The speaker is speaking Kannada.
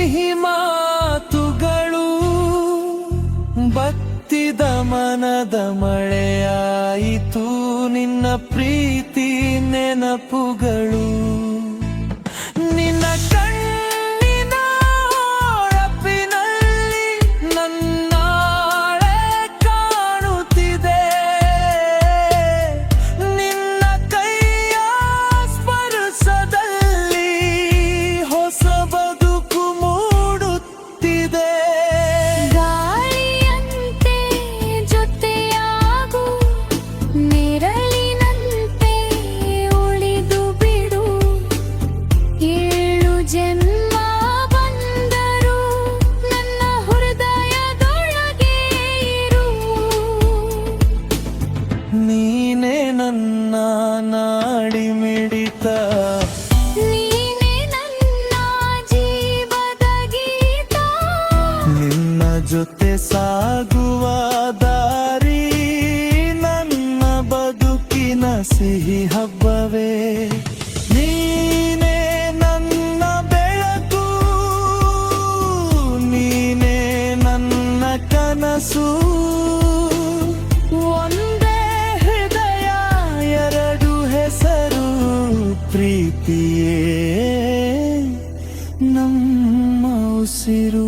ಸಿಹಿ ಮಾತುಗಳು ಬತ್ತಿದ ಮನದ ಮಳೆಯಾಯಿತು ನಿನ್ನ ಪ್ರೀತಿ ನೆನಪುಗಳು ನಿನ್ನ ಕಣ್ಣಿನ ಹೊಳಪಿನಲ್ಲಿ ನನ್ನಾಳೆ ಕಾಣುತ್ತಿದೆ ನಿನ್ನ ಕೈಯ ಸ್ಪರ್ಶದಲ್ಲಿ ಹೊಸ ಬದುಕು ಮೂಡುತ್ತಿದೆ ಗಾಳಿಯಂತೆ ಜೊತೆಯಾಗು ನೆರಳಿನಂತೆ ಉಳಿದು ಬಿಡು ಏಳು ಜನ್ಮ ಬಂದರು ನನ್ನ ಹೃದಯದೊಳಗೆ ಇರು ನೀನೇ ನನ್ನ ನಾಡಿ ಮಿಡಿತ ನೀನೇ ನನ್ನ ಜೀವದ ಗೀತ ನಿನ್ನ ಜೊತೆ ಸಾಗುವ ದಾರಿ ನನ್ನ ಬದುಕಿನ ಸಿಹಿ ಹಬ್ಬವೇ ನೀನೇ ನನ್ನ ಬೆಳಕು ನೀನೇ ನನ್ನ ಕನಸು ಒಂದೇ ಹೃದಯ ಎರಡು ಹೆಸರು ಪ್ರೀತಿಯೇ ನಮ್ಮ ಉಸಿರು